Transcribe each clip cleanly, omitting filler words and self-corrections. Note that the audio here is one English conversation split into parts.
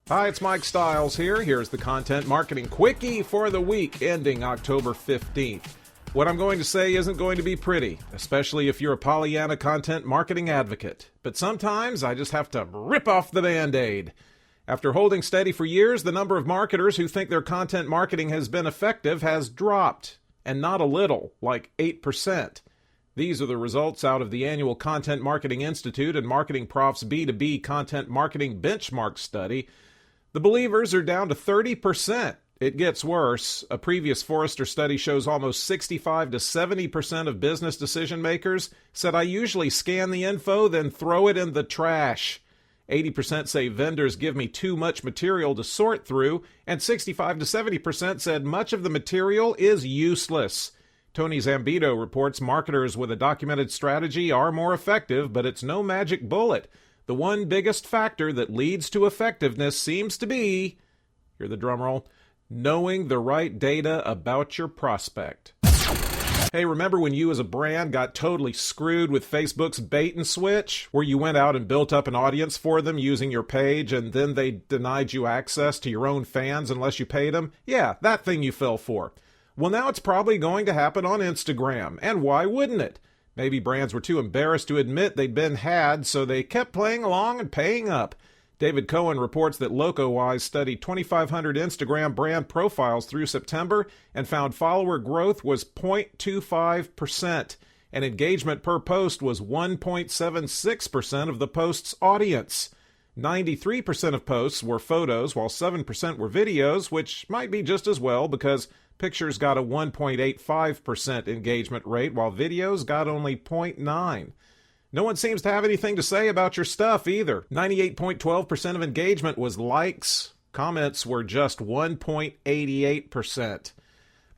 Hi, it's Mike Stiles here. Here's the Content Marketing Quickie for the week ending October 15th. What I'm going to say isn't going to be pretty, especially if you're a Pollyanna content marketing advocate. But sometimes I just have to rip off the Band-Aid. After holding steady for years, the number of marketers who think their content marketing has been effective has dropped, and not a little, like 8%. These are the results out of the annual Content Marketing Institute and Marketing Prof's B2B Content Marketing Benchmark Study. The believers are down to 30%. It gets worse. A previous Forrester study shows almost 65 to 70% of business decision makers said, "I usually scan the info, then throw it in the trash." 80% say vendors give me too much material to sort through, and 65 to 70% said much of the material is useless. Tony Zambito reports marketers with a documented strategy are more effective, but it's no magic bullet. The one biggest factor that leads to effectiveness seems to be, hear the drum roll, knowing the right data about your prospect. Hey, remember when you as a brand got totally screwed with Facebook's bait and switch, where you went out and built up an audience for them using your page and then they denied you access to your own fans unless you paid them? Yeah, that thing you fell for. Well, now it's probably going to happen on Instagram, and why wouldn't it? Maybe brands were too embarrassed to admit they'd been had, so they kept playing along and paying up. David Cohen reports that LocoWise studied 2,500 Instagram brand profiles through September and found follower growth was 0.25%, and engagement per post was 1.76% of the post's audience. 93% of posts were photos, while 7% were videos, which might be just as well because pictures got a 1.85% engagement rate, while videos got only 0.9%. No one seems to have anything to say about your stuff either. 98.12% of engagement was likes. Comments were just 1.88%.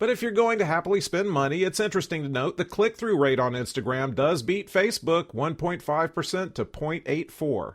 But if you're going to happily spend money, it's interesting to note the click-through rate on Instagram does beat Facebook, 1.5% to 0.84%.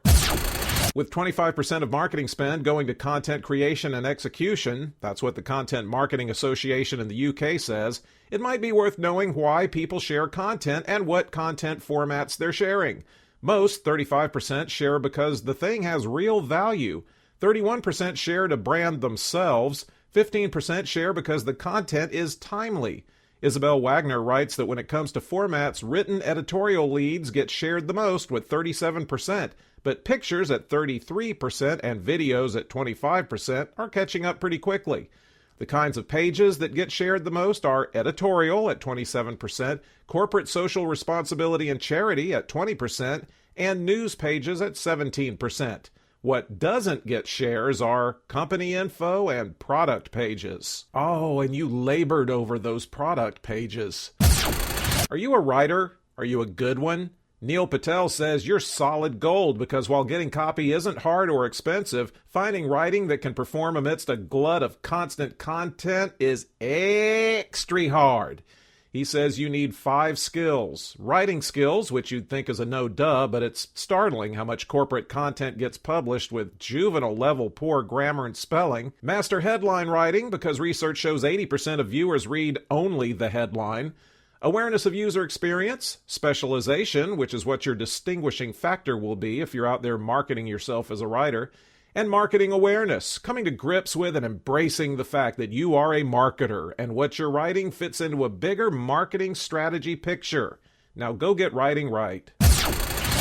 With 25% of marketing spend going to content creation and execution, that's what the Content Marketing Association in the UK says, it might be worth knowing why people share content and what content formats they're sharing. Most, 35%, share because the thing has real value. 31% share to brand themselves. 15% share because the content is timely. Isabel Wagner writes that when it comes to formats, written editorial leads get shared the most with 37%, but pictures at 33% and videos at 25% are catching up pretty quickly. The kinds of pages that get shared the most are editorial at 27%, corporate social responsibility and charity at 20%, and news pages at 17%. What doesn't get shares are company info and product pages. Oh, and you labored over those product pages. Are you a writer? Are you a good one? Neil Patel says you're solid gold because while getting copy isn't hard or expensive, finding writing that can perform amidst a glut of constant content is extra hard. He says you need 5 skills. Writing skills, which you'd think is a no-duh, but it's startling how much corporate content gets published with juvenile-level poor grammar and spelling. Master headline writing, because research shows 80% of viewers read only the headline. Awareness of user experience, specialization, which is what your distinguishing factor will be if you're out there marketing yourself as a writer, and marketing awareness, coming to grips with and embracing the fact that you are a marketer and what you're writing fits into a bigger marketing strategy picture. Now go get writing right.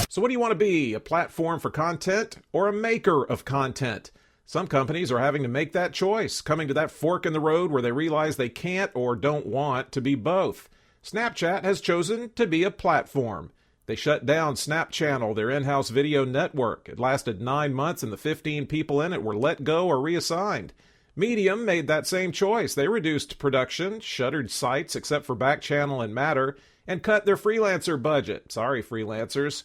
So what do you want to be, a platform for content or a maker of content? Some companies are having to make that choice, coming to that fork in the road where they realize they can't or don't want to be both. Snapchat has chosen to be a platform. They shut down Snap Channel, their in-house video network. It lasted 9 months and the 15 people in it were let go or reassigned. Medium made that same choice. They reduced production, shuttered sites except for Backchannel and Matter, and cut their freelancer budget. Sorry, freelancers.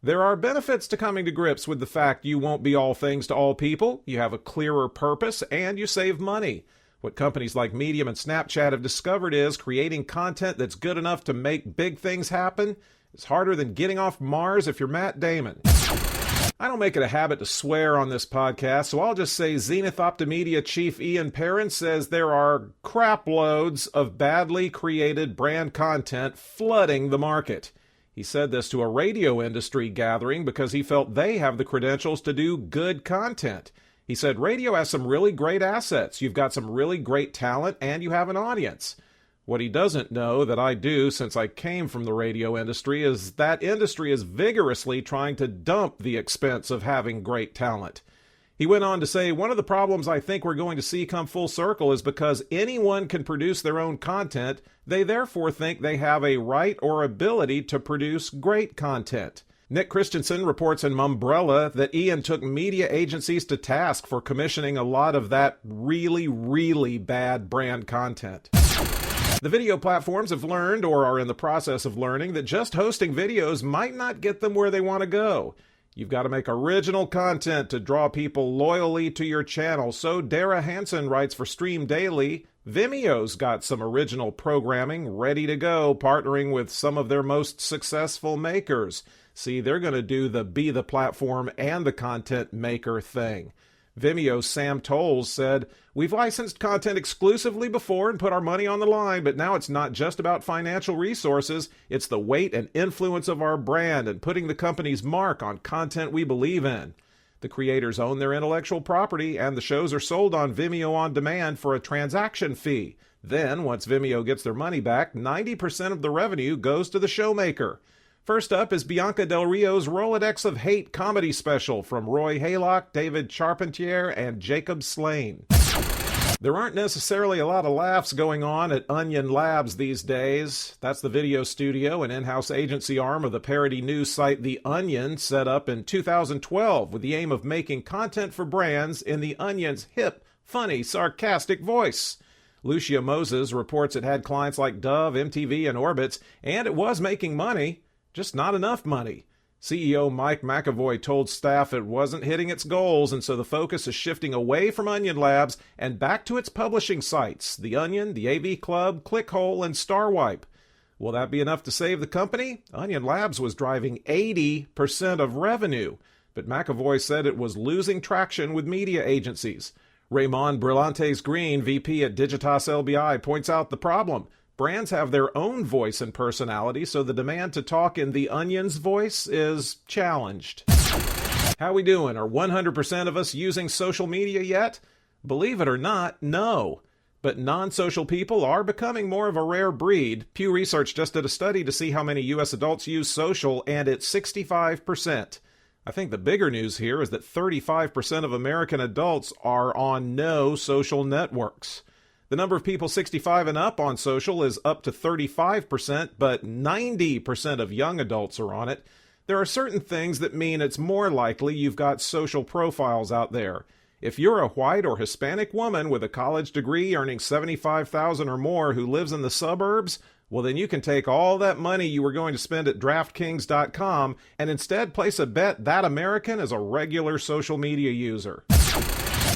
There are benefits to coming to grips with the fact you won't be all things to all people, you have a clearer purpose, and you save money. What companies like Medium and Snapchat have discovered is creating content that's good enough to make big things happen is harder than getting off Mars if you're Matt Damon. I don't make it a habit to swear on this podcast, so I'll just say Zenith Optimedia chief Ian Perrin says there are crap loads of badly created brand content flooding the market. He said this to a radio industry gathering because he felt they have the credentials to do good content. He said, radio has some really great assets. You've got some really great talent, and you have an audience. What he doesn't know, that I do since I came from the radio industry, is that industry is vigorously trying to dump the expense of having great talent. He went on to say, one of the problems I think we're going to see come full circle is because anyone can produce their own content, they therefore think they have a right or ability to produce great content. Nick Christensen reports in Mumbrella that Ian took media agencies to task for commissioning a lot of that really, really bad brand content. The video platforms have learned, or are in the process of learning, that just hosting videos might not get them where they want to go. You've got to make original content to draw people loyally to your channel. So Dara Hansen writes for Stream Daily, Vimeo's got some original programming ready to go, partnering with some of their most successful makers. See, they're going to do the be the platform and the content maker thing. Vimeo's Sam Tolles said, we've licensed content exclusively before and put our money on the line, but now it's not just about financial resources. It's the weight and influence of our brand and putting the company's mark on content we believe in. The creators own their intellectual property, and the shows are sold on Vimeo on demand for a transaction fee. Then, once Vimeo gets their money back, 90% of the revenue goes to the showmaker. First up is Bianca Del Rio's Rolodex of Hate comedy special from Roy Haylock, David Charpentier, and Jacob Slane. There aren't necessarily a lot of laughs going on at Onion Labs these days. That's the video studio and in-house agency arm of the parody news site The Onion, set up in 2012 with the aim of making content for brands in The Onion's hip, funny, sarcastic voice. Lucia Moses reports it had clients like Dove, MTV, and Orbitz, and it was making money. Just not enough money. CEO Mike McAvoy told staff it wasn't hitting its goals, and so the focus is shifting away from Onion Labs and back to its publishing sites, The Onion, the AV Club, Clickhole, and Starwipe. Will that be enough to save the company? Onion Labs was driving 80% of revenue, but McAvoy said it was losing traction with media agencies. Raymond Brillantes Green, VP at Digitas LBI, points out the problem. Brands have their own voice and personality, so the demand to talk in The Onion's voice is challenged. How we doing? Are 100% of us using social media yet? Believe it or not, no. But non-social people are becoming more of a rare breed. Pew Research just did a study to see how many U.S. adults use social, and it's 65%. I think the bigger news here is that 35% of American adults are on no social networks. The number of people 65 and up on social is up to 35%, but 90% of young adults are on it. There are certain things that mean it's more likely you've got social profiles out there. If you're a white or Hispanic woman with a college degree earning $75,000 or more who lives in the suburbs, well, then you can take all that money you were going to spend at DraftKings.com and instead place a bet that American is a regular social media user.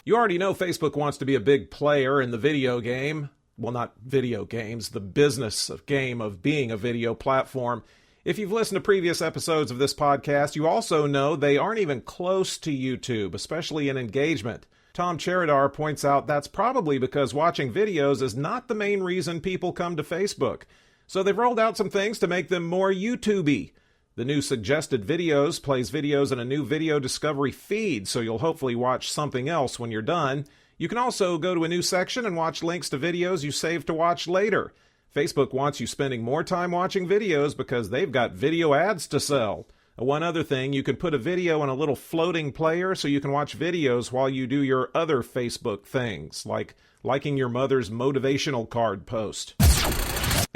You already know Facebook wants to be a big player in the video game. Well, not video games, the business of game of being a video platform. If you've listened to previous episodes of this podcast, you also know they aren't even close to YouTube, especially in engagement. Tom Cheridar points out that's probably because watching videos is not the main reason people come to Facebook. So they've rolled out some things to make them more YouTube-y. The new suggested videos plays videos in a new video discovery feed, so you'll hopefully watch something else when you're done. You can also go to a new section and watch links to videos you saved to watch later. Facebook wants you spending more time watching videos because they've got video ads to sell. One other thing, you can put a video in a little floating player so you can watch videos while you do your other Facebook things, like liking your mother's motivational card post.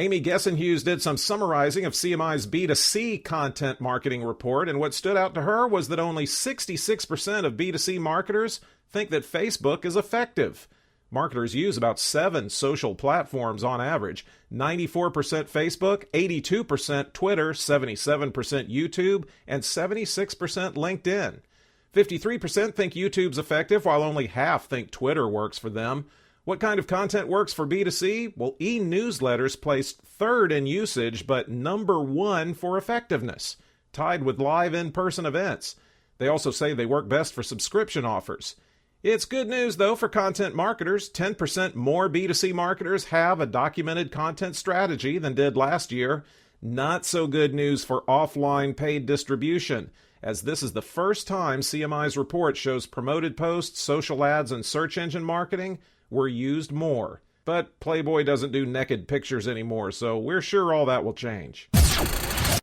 Amy Gessenhughes did some summarizing of CMI's B2C content marketing report, and what stood out to her was that only 66% of B2C marketers think that Facebook is effective. Marketers use about 7 social platforms on average: 94% Facebook, 82% Twitter, 77% YouTube, and 76% LinkedIn. 53% think YouTube's effective, while only half think Twitter works for them. What kind of content works for B2C? Well, e-newsletters placed third in usage, but number 1 for effectiveness, tied with live in-person events. They also say they work best for subscription offers. It's good news, though, for content marketers. 10% more B2C marketers have a documented content strategy than did last year. Not so good news for offline paid distribution. as this is the first time CMI's report shows promoted posts, social ads, and search engine marketing were used more. But Playboy doesn't do naked pictures anymore, so we're sure all that will change.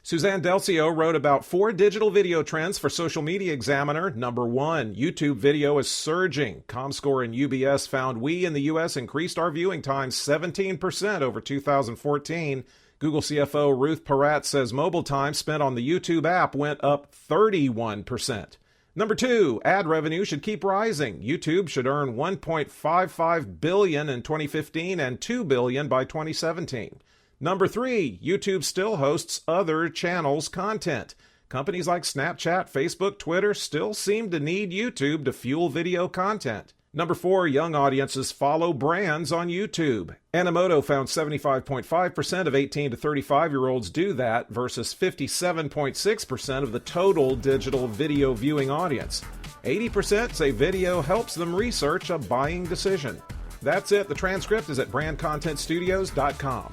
Suzanne Delcio wrote about 4 digital video trends for Social Media Examiner. Number 1, YouTube video is surging. Comscore and UBS found we in the U.S. increased our viewing time 17% over 2014. Google CFO Ruth Porat says mobile time spent on the YouTube app went up 31%. Number 2, ad revenue should keep rising. YouTube should earn $1.55 billion in 2015 and $2 billion by 2017. Number 3, YouTube still hosts other channels' content. Companies like Snapchat, Facebook, Twitter still seem to need YouTube to fuel video content. Number 4, young audiences follow brands on YouTube. Animoto found 75.5% of 18 to 35-year-olds do that versus 57.6% of the total digital video viewing audience. 80% say video helps them research a buying decision. That's it. The transcript is at brandcontentstudios.com.